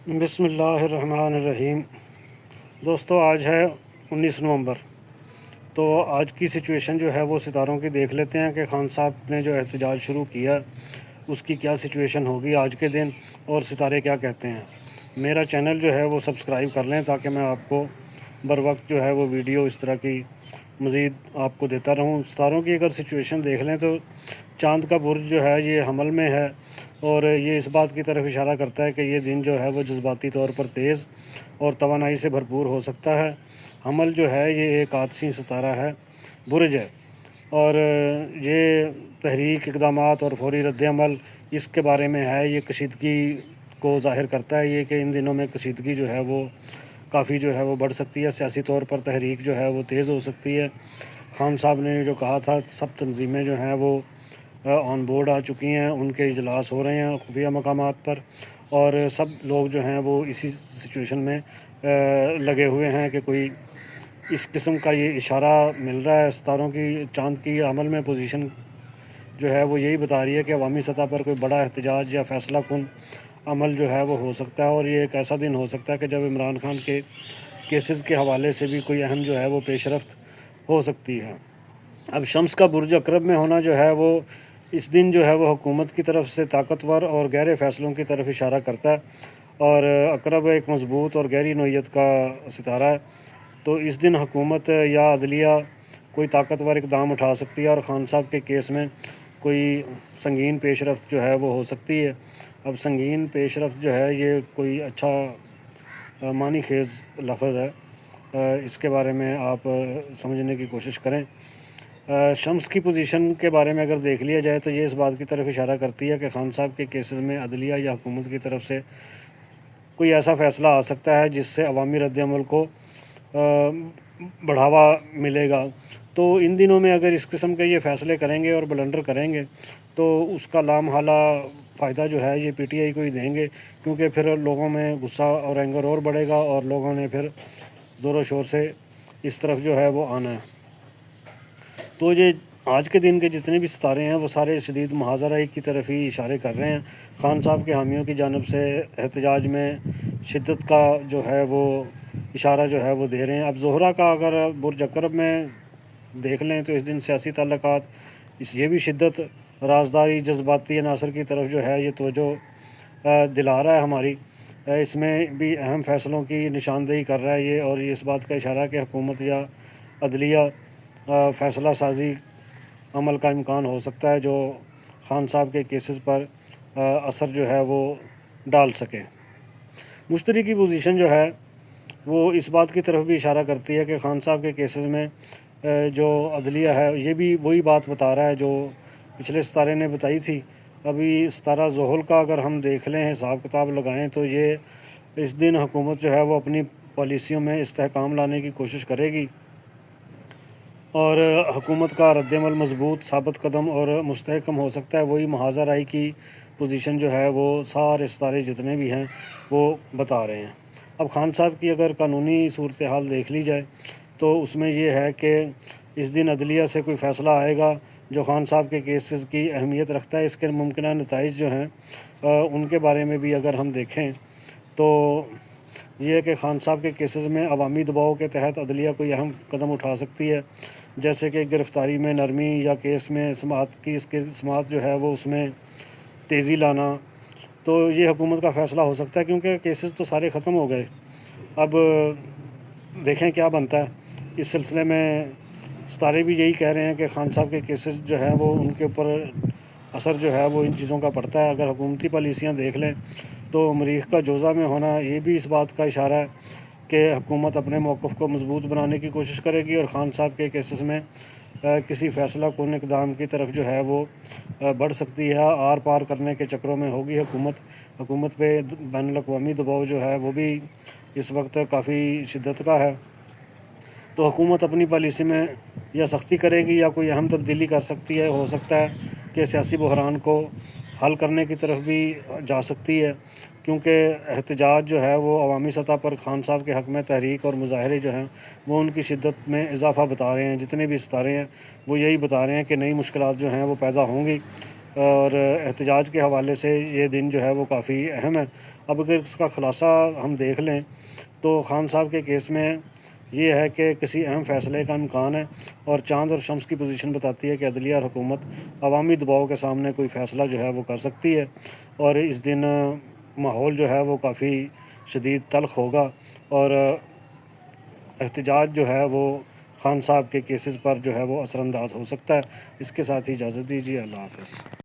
بسم اللہ الرحمن الرحیم۔ دوستو، آج ہے 19 نومبر۔ تو آج کی سچویشن جو ہے وہ ستاروں کی دیکھ لیتے ہیں کہ خان صاحب نے جو احتجاج شروع کیا اس کی کیا سچویشن ہوگی آج کے دن، اور ستارے کیا کہتے ہیں۔ میرا چینل جو ہے وہ سبسکرائب کر لیں تاکہ میں آپ کو بر وقت جو ہے وہ ویڈیو اس طرح کی مزید آپ کو دیتا رہوں۔ ستاروں کی اگر سچویشن دیکھ لیں تو چاند کا برج جو ہے یہ حمل میں ہے، اور یہ اس بات کی طرف اشارہ کرتا ہے کہ یہ دن جو ہے وہ جذباتی طور پر تیز اور توانائی سے بھرپور ہو سکتا ہے۔ حمل جو ہے یہ ایک آتشی ستارہ ہے، برج ہے، اور یہ تحریک، اقدامات اور فوری رد عمل اس کے بارے میں ہے۔ یہ کشیدگی کو ظاہر کرتا ہے، یہ کہ ان دنوں میں کشیدگی جو ہے وہ کافی جو ہے وہ بڑھ سکتی ہے، سیاسی طور پر تحریک جو ہے وہ تیز ہو سکتی ہے۔ خان صاحب نے جو کہا تھا، سب تنظیمیں جو ہیں وہ آن بورڈ آ چکی ہیں، ان کے اجلاس ہو رہے ہیں خفیہ مقامات پر، اور سب لوگ جو ہیں وہ اسی سچویشن میں لگے ہوئے ہیں کہ کوئی اس قسم کا یہ اشارہ مل رہا ہے ستاروں کی۔ چاند کی عمل میں پوزیشن جو ہے وہ یہی بتا رہی ہے کہ عوامی سطح پر کوئی بڑا احتجاج یا فیصلہ کن عمل جو ہے وہ ہو سکتا ہے، اور یہ ایک ایسا دن ہو سکتا ہے کہ جب عمران خان کے کیسز کے حوالے سے بھی کوئی اہم جو ہے وہ پیش رفت ہو سکتی ہے۔ اب شمس کا برج عقرب میں ہونا جو ہے وہ اس دن جو ہے وہ حکومت کی طرف سے طاقتور اور گہرے فیصلوں کی طرف اشارہ کرتا ہے، اور عقرب ایک مضبوط اور گہری نوعیت کا ستارہ ہے۔ تو اس دن حکومت یا عدلیہ کوئی طاقتور اقدام اٹھا سکتی ہے، اور خان صاحب کے کیس میں کوئی سنگین پیش رفت جو ہے وہ ہو سکتی ہے۔ اب سنگین پیش رفت جو ہے یہ کوئی اچھا معنی خیز لفظ ہے، اس کے بارے میں آپ سمجھنے کی کوشش کریں۔ شمس کی پوزیشن کے بارے میں اگر دیکھ لیا جائے تو یہ اس بات کی طرف اشارہ کرتی ہے کہ خان صاحب کے کیسز میں عدلیہ یا حکومت کی طرف سے کوئی ایسا فیصلہ آ سکتا ہے جس سے عوامی رد عمل کو بڑھاوا ملے گا۔ تو ان دنوں میں اگر اس قسم کے یہ فیصلے کریں گے اور بلنڈر کریں گے تو اس کا لامحالہ فائدہ جو ہے یہ پی ٹی آئی کو ہی دیں گے، کیونکہ پھر لوگوں میں غصہ اور اینگر اور بڑھے گا، اور لوگوں نے پھر زور و شور سے اس طرف جو ہے وہ آنا ہے۔ تو یہ آج کے دن کے جتنے بھی ستارے ہیں وہ سارے شدید محاذرائی کی طرف ہی اشارے کر رہے ہیں۔ خان صاحب کے حامیوں کی جانب سے احتجاج میں شدت کا جو ہے وہ اشارہ جو ہے وہ دے رہے ہیں۔ اب زہرہ کا اگر برج عقرب میں دیکھ لیں تو اس دن سیاسی تعلقات یہ بھی شدت، رازداری، جذباتی عناصر کی طرف جو ہے یہ توجہ دلا رہا ہے ہماری۔ اس میں بھی اہم فیصلوں کی نشاندہی کر رہا ہے یہ، اور یہ اس بات کا اشارہ ہے کہ حکومت یا عدلیہ فیصلہ سازی عمل کا امکان ہو سکتا ہے جو خان صاحب کے کیسز پر اثر جو ہے وہ ڈال سکے۔ مشتری کی پوزیشن جو ہے وہ اس بات کی طرف بھی اشارہ کرتی ہے کہ خان صاحب کے کیسز میں جو عدلیہ ہے یہ بھی وہی بات بتا رہا ہے جو پچھلے ستارے نے بتائی تھی۔ ابھی ستارہ زحل کا اگر ہم دیکھ لیں، حساب کتاب لگائیں، تو یہ اس دن حکومت جو ہے وہ اپنی پالیسیوں میں استحکام لانے کی کوشش کرے گی، اور حکومت کا رد عمل مضبوط، ثابت قدم اور مستحکم ہو سکتا ہے۔ وہی محاذرائی کی پوزیشن جو ہے وہ سارے ستارے جتنے بھی ہیں وہ بتا رہے ہیں۔ اب خان صاحب کی اگر قانونی صورتحال دیکھ لی جائے تو اس میں یہ ہے کہ اس دن عدلیہ سے کوئی فیصلہ آئے گا جو خان صاحب کے کیسز کی اہمیت رکھتا ہے۔ اس کے ممکنہ نتائج جو ہیں ان کے بارے میں بھی اگر ہم دیکھیں تو یہ ہے کہ خان صاحب کے کیسز میں عوامی دباؤ کے تحت عدلیہ کوئی اہم قدم اٹھا سکتی ہے، جیسے کہ گرفتاری میں نرمی، یا کیس میں سماعت جو ہے وہ اس میں تیزی لانا۔ تو یہ حکومت کا فیصلہ ہو سکتا ہے، کیونکہ کیسز تو سارے ختم ہو گئے۔ اب دیکھیں کیا بنتا ہے اس سلسلے میں۔ ستارے بھی یہی کہہ رہے ہیں کہ خان صاحب کے کیسز جو ہیں وہ ان کے اوپر اثر جو ہے وہ ان چیزوں کا پڑتا ہے۔ اگر حکومتی پالیسیاں دیکھ لیں تو مریخ کا جوزہ میں ہونا یہ بھی اس بات کا اشارہ ہے کہ حکومت اپنے موقف کو مضبوط بنانے کی کوشش کرے گی، اور خان صاحب کے کیسز میں کسی فیصلہ کن اقدام کی طرف جو ہے وہ بڑھ سکتی ہے۔ آر پار کرنے کے چکروں میں ہوگی حکومت پہ بین الاقوامی دباؤ جو ہے وہ بھی اس وقت کافی شدت کا ہے۔ تو حکومت اپنی پالیسی میں یا سختی کرے گی یا کوئی اہم تبدیلی کر سکتی ہے۔ ہو سکتا ہے کہ سیاسی بحران کو حل کرنے کی طرف بھی جا سکتی ہے، کیونکہ احتجاج جو ہے وہ عوامی سطح پر خان صاحب کے حق میں تحریک اور مظاہرے جو ہیں وہ ان کی شدت میں اضافہ بتا رہے ہیں۔ جتنے بھی ستارے ہیں وہ یہی بتا رہے ہیں کہ نئی مشکلات جو ہیں وہ پیدا ہوں گی اور احتجاج کے حوالے سے یہ دن جو ہے وہ کافی اہم ہے۔ اب اگر اس کا خلاصہ ہم دیکھ لیں تو خان صاحب کے کیس میں یہ ہے کہ کسی اہم فیصلے کا امکان ہے، اور چاند اور شمس کی پوزیشن بتاتی ہے کہ عدلیہ اور حکومت عوامی دباؤ کے سامنے کوئی فیصلہ جو ہے وہ کر سکتی ہے، اور اس دن ماحول جو ہے وہ کافی شدید تلخ ہوگا، اور احتجاج جو ہے وہ خان صاحب کے کیسز پر جو ہے وہ اثر انداز ہو سکتا ہے۔ اس کے ساتھ ہی اجازت دیجیے، اللہ حافظ۔